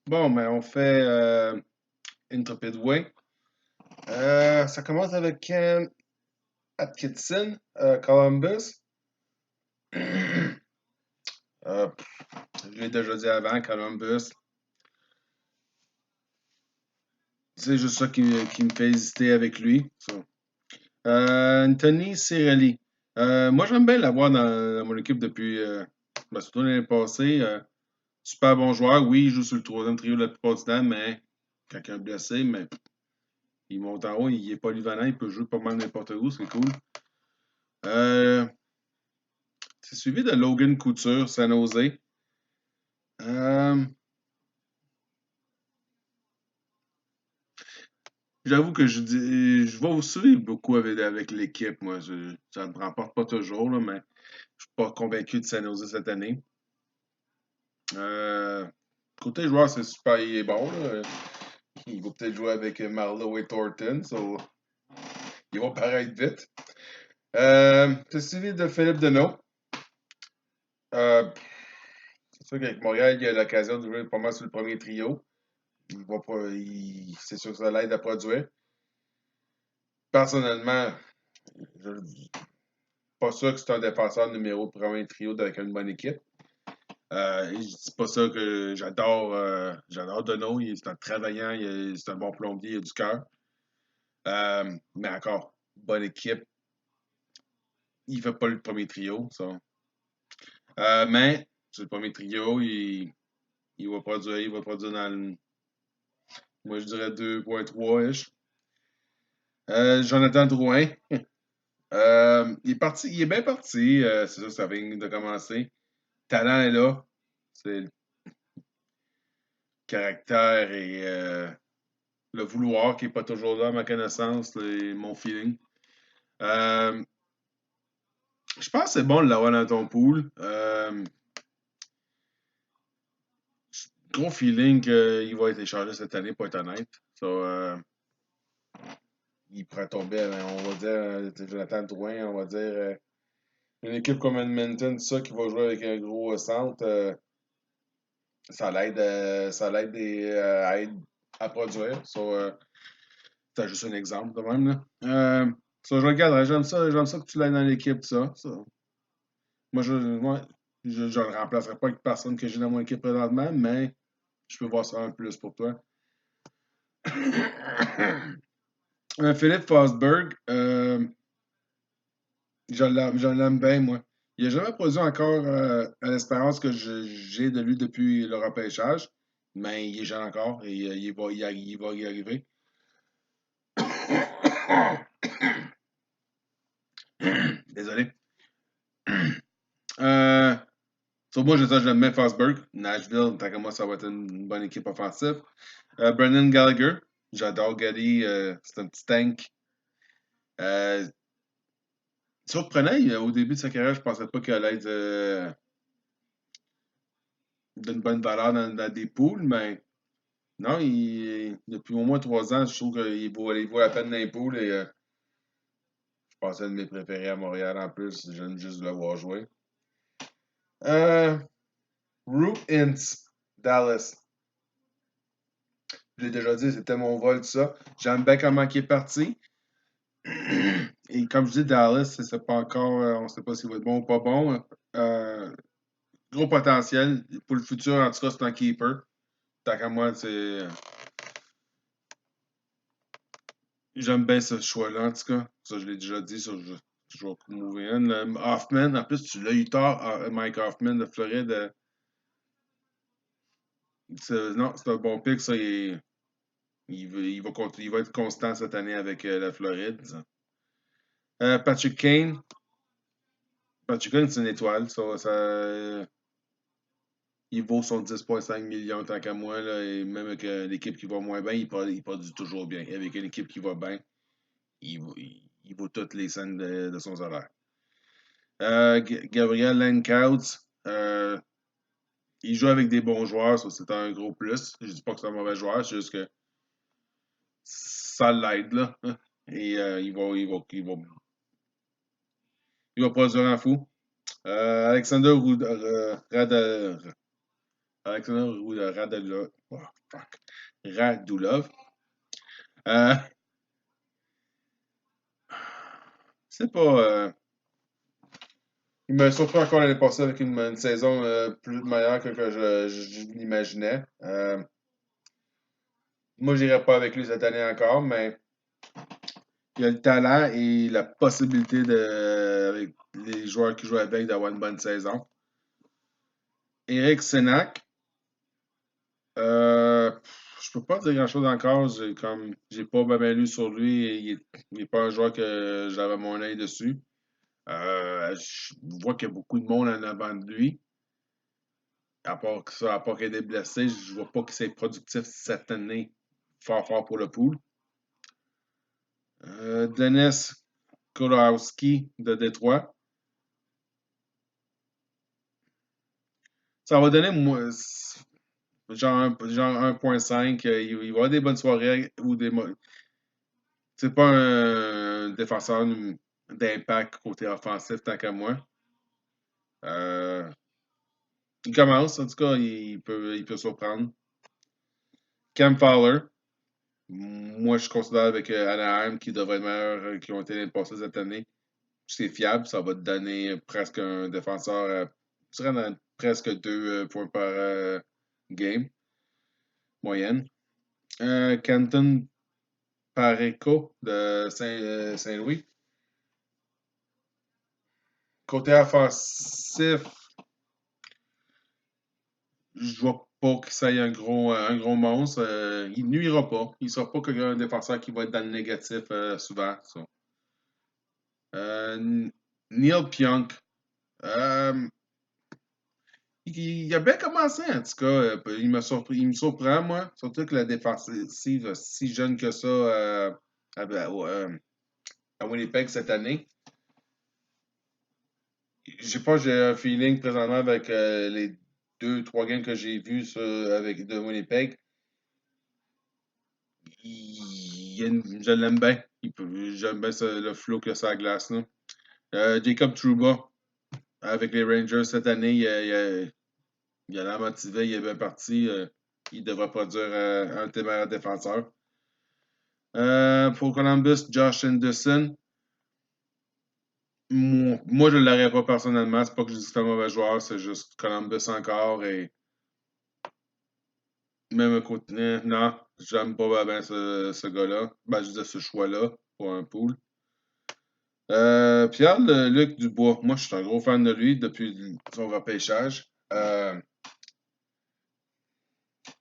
Bon, mais on fait Intrepid Way. Ça commence avec Ken Atkinson, Columbus. Je l'ai déjà dit avant, Columbus. C'est juste ça qui me fait hésiter avec lui. Ça. Anthony Cirelli. Moi, j'aime bien l'avoir dans mon équipe depuis, surtout l'année passée. Super bon joueur. Oui, il joue sur le troisième trio la plupart du temps, mais quand il est blessé, mais il monte en haut, il est polyvalent, il peut jouer pas mal n'importe où, c'est cool. Euh, c'est suivi de Logan Couture, San Jose. Euh, J'avoue que je vais aussi beaucoup avec l'équipe, moi. Ça ne me remporte pas toujours, là, mais je suis pas convaincu de San Jose cette année. Euh, Côté joueur, c'est super, il est bon. Là. Il va peut-être jouer avec Marlowe et Thornton, so, il va paraître vite. C'est suivi de Philippe Deneau. Euh, c'est sûr qu'avec Montréal, il a l'occasion de jouer pas mal sur le premier trio. C'est sûr que ça l'aide à produire. Personnellement, je ne suis pas sûr que c'est un défenseur numéro premier trio avec une bonne équipe. Je dis pas ça que j'adore Deneau, c'est un travaillant, c'est un bon plombier, il a du cœur. Mais encore, bonne équipe, il fait pas le premier trio, ça. Mais sur le premier trio, il va produire dans moi je dirais 2,3-ish. Jonathan Drouin. Il est parti, il est bien parti. C'est ça, ça vient de commencer. Le talent est là. C'est le caractère et le vouloir qui n'est pas toujours là, à ma connaissance, et mon feeling. Euh, je pense que c'est bon de l'avoir dans ton pool. Gros feeling qu'il va être échangé cette année, pour être honnête. So, il pourrait tomber, on va dire, Jonathan Drouin, on va dire, une équipe comme Edmonton, ça, qui va jouer avec un gros centre. Ça l'aide à produire. So, c'est juste un exemple de même. Là. So, je regarde, j'aime ça que tu l'aies dans l'équipe, ça. Moi, je ne le remplacerai pas avec personne que j'ai dans mon équipe présentement, mais je peux voir ça un plus pour toi. Philippe Fosberg, je l'aime bien, moi. Il n'a jamais produit encore à l'espérance que j'ai de lui depuis le repêchage, mais il est jeune encore et il va y arriver. Désolé. Euh, Sur moi, j'aime bien Fosberg. Nashville, tant que moi, ça va être une bonne équipe offensive. Brendan Gallagher. J'adore Gally. C'est un petit tank. Euh, Surprenant, au début de sa carrière, je pensais pas qu'il allait être d'une bonne valeur dans des poules, mais non, depuis au moins 3 ans, je trouve il vaut la peine dans les poules et je pense que c'est un de mes préférés à Montréal en plus. J'aime juste le voir jouer. Euh, Roop Ince, Dallas. Je l'ai déjà dit, c'était mon vol, tout ça. J'aime bien comment il est parti. Et comme je dis, Dallas, c'est pas encore, on ne sait pas s'il va être bon ou pas bon. Euh, Gros potentiel. Pour le futur, en tout cas, c'est un keeper. Tant qu'à moi, j'aime bien ce choix-là, en tout cas. Ça, je l'ai déjà dit, ça, je vais move in. Hoffman, en plus, tu l'as eu tard, Mike Hoffman de Floride. Non, c'est un bon pick, ça. Il va être constant cette année avec la Floride. Patrick Kane. Patrick Kane, c'est une étoile. Il vaut son 10,5 millions tant qu'à moi. Là, et même avec l'équipe qui va moins bien, il produit toujours bien. Et avec une équipe qui va bien, il vaut toutes les scènes de son salaire. Gabriel Lancautz, il joue avec des bons joueurs, ça c'est un gros plus. Je dis pas que c'est un mauvais joueur, c'est juste que ça l'aide là. Et il va produire un fou. Alexander Alexander Radulov. Oh, fuck. Radulov. Euh, c'est pas. Il me surprend encore l'année passée avec une saison plus meilleure que je l'imaginais. Moi, j'irai pas avec lui cette année encore, mais il a le talent et la possibilité avec les joueurs qui jouent avec d'avoir une bonne saison. Eric Senac, je peux pas dire grand-chose encore. J'ai pas bien lu sur lui et il est pas un joueur que j'avais mon œil dessus. Je vois qu'il y a beaucoup de monde en avant de lui. À part qu'il est blessé, je vois pas qu'il soit productif cette année. Fort fort pour le pool. Dennis Kolowski de Détroit. Ça va donner genre 1.5. Il va y avoir des bonnes soirées ou des. C'est pas un défenseur d'impact côté offensif tant qu'à moi. Euh, il commence, en tout cas, il peut surprendre. Cam Fowler. Moi, je considère avec Anaheim qui devrait être meilleur qui ont été passés cette année. C'est fiable, ça va te donner presque un défenseur, tu serais dans presque 2 points par game, moyenne. Canton Pareco de Saint-Louis. Côté offensif, je vois pas que ça ait un gros monstre. Il nuira pas. Il sera pas un défenseur qui va être dans le négatif souvent. Ça. Neil Pionk. Euh, il a bien commencé, en tout cas. Il me surprend, moi. Surtout que la défensive, si jeune que ça à Winnipeg cette année. J'ai un feeling présentement avec les 2, 3 games que j'ai vus avec de Winnipeg. Je l'aime bien. J'aime bien le flow que ça glace. Là. Jacob Trouba, avec les Rangers cette année, il a l'air motivé, il est bien parti. Il devrait produire un de tes meilleurs défenseurs. Pour Columbus, Josh Anderson. Moi, je ne l'aurais pas personnellement. C'est pas que je dis que c'est un mauvais joueur, c'est juste Columbus encore. Et même côté. Non, j'aime pas bien ce gars-là. Ben, je dis ce choix-là pour un pool. Pierre-Luc Dubois. Moi, je suis un gros fan de lui depuis son repêchage.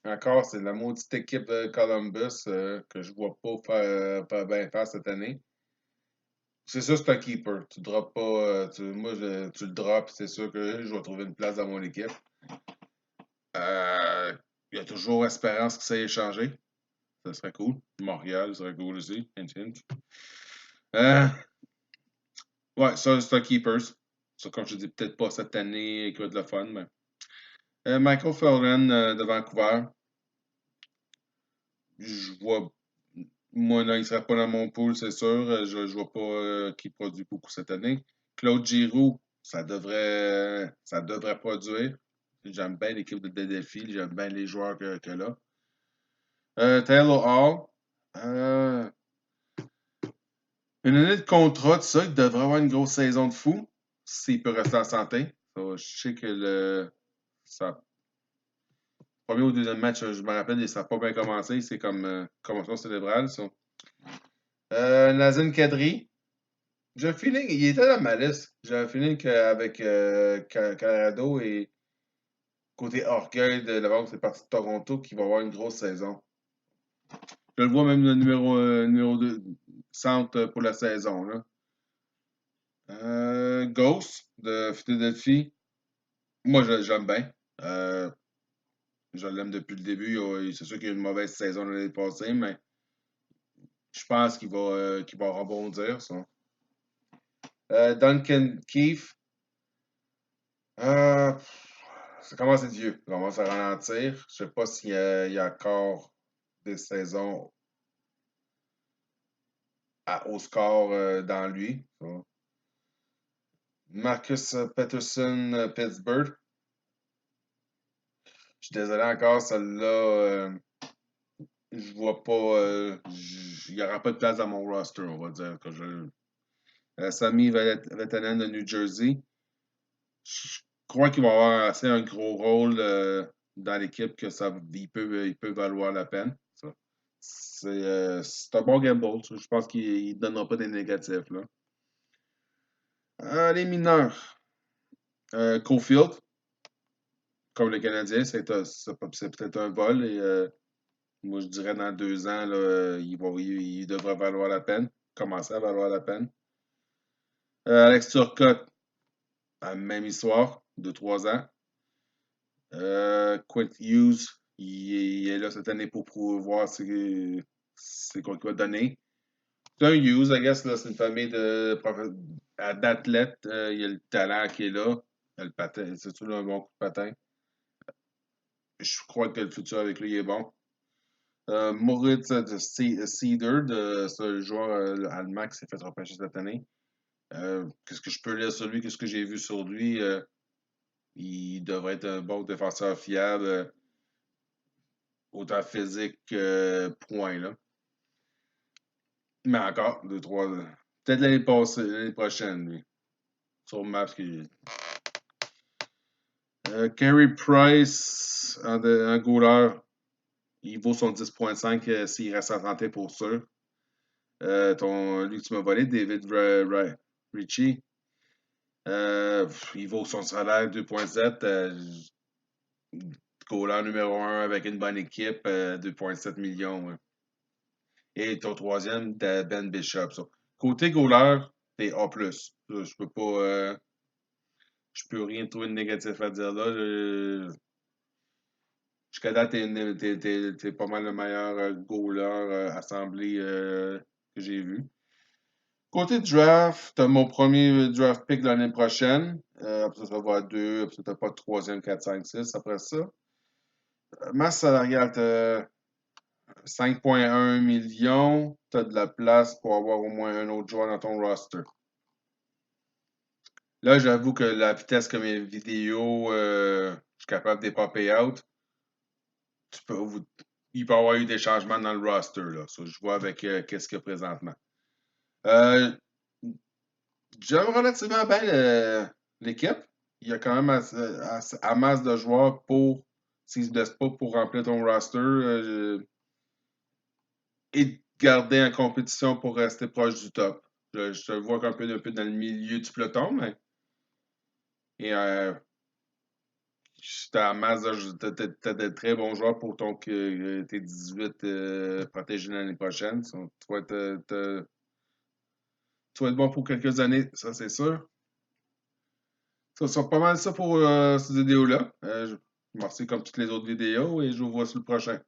Encore, c'est la maudite équipe de Columbus que je vois pas bien faire cette année. C'est sûr, c'est un keeper. Tu drops pas. Tu le drops, c'est sûr que je vais trouver une place dans mon équipe. Il y a toujours espérance que ça ait changé. Ça serait cool. Montréal, ça serait cool aussi. Hint, hint. Ouais, ça, c'est un keeper. Ça, comme je te dis, peut-être pas cette année, qu'il va être le fun, mais. Michael Felden de Vancouver. Je vois. Moi, non, il ne sera pas dans mon pool, c'est sûr. Je ne vois pas qu'il produit beaucoup cette année. Claude Giroux, ça devrait produire. J'aime bien l'équipe de Delphi, j'aime bien les joueurs que là. Taylor Hall. Euh, une année de contrat, tout ça, il devrait avoir une grosse saison de fou s'il peut rester en santé. Je sais que ça, premier ou deuxième match, je me rappelle, ça n'a pas bien commencé. C'est comme commotion cérébrale, ça. Nazem Kadri. J'ai un feeling, il était dans ma liste. J'ai un feeling qu'avec Colorado et côté orgueil de la banque, c'est parti de Toronto, qui va avoir une grosse saison. Je le vois même le numéro 2 centre pour la saison. Là. Ghost de Philadelphie. Moi, j'aime bien. Je l'aime depuis le début. C'est sûr qu'il a eu une mauvaise saison l'année passée, mais je pense qu'il va rebondir. Ça. Duncan Keefe. Euh, Ça commence à être vieux. Ça commence à ralentir. Je ne sais pas s'il y a encore des saisons au score dans lui. Ça. Marcus Peterson, Pittsburgh. suis désolé encore, celle-là, je vois pas. Il n'y aura pas de place dans mon roster, on va dire. Sami Vatanen de New Jersey. Je crois qu'il va avoir assez un gros rôle dans l'équipe que il peut valoir la peine. Ça. C'est un bon gamble. Ça. Je pense qu'il ne donnera pas des négatifs. Là. Les mineurs. Cofield, comme le Canadien, c'est peut-être un vol. Et moi, je dirais dans 2 ans, là, il devrait valoir la peine. Commencer à valoir la peine. Alex Turcotte, même histoire, de 3 ans. Quint Hughes, il est là cette année pour voir c'est quoi qu'il va donner. C'est un Hughes, I guess, là, c'est une famille d'athlètes. Il y a le talent qui est là. Il y a le patin, c'est tout un bon coup de patin. Je crois que le futur avec lui est bon. Moritz de Cedar, c'est un joueur allemand qui s'est fait repêcher cette année. Qu'est-ce que je peux lire sur lui? Qu'est-ce que j'ai vu sur lui? Il devrait être un bon défenseur fiable, autant physique que point, là. Mais encore, 2, 3. Peut-être l'année prochaine, lui. Sur Maps. Carey Price, un goaler, il vaut son 10,5 s'il reste en santé pour sûr. Lui que tu m'as volé, David Ritchie, il vaut son salaire 2,7. Goaler numéro 1 avec une bonne équipe, 2,7 millions. Ouais. Et ton troisième, Ben Bishop. Ça. Côté goaler, t'es A+. Je peux pas. Je peux rien trouver de négatif à dire là. Jusqu'à date, t'es pas mal le meilleur goaler assemblé que j'ai vu. Côté draft, t'as mon premier draft pick l'année prochaine. Après ça, ça va à 2. Après ça, t'as pas de troisième, 4, 5, 6 après ça. Masse salariale, t'as 5,1 millions. T'as de la place pour avoir au moins un autre joueur dans ton roster. Là, j'avoue que la vitesse que mes vidéos, je suis capable de les popper out. Il peut y avoir eu des changements dans le roster. Là. Ça, je vois avec qu'est-ce qu'il y a présentement. Euh, J'aime relativement bien l'équipe. Il y a quand même à masse de joueurs s'ils ne se blessent pas, pour remplir ton roster et garder en compétition pour rester proche du top. Je te vois un peu dans le milieu du peloton, mais et, t'as à masse t'as de très bons joueurs pour tes 18 protégés l'année prochaine. Tu vas être bon pour quelques années, ça c'est sûr. Ça sera pas mal ça pour cette vidéo-là. Merci comme toutes les autres vidéos et je vous vois sur le prochain.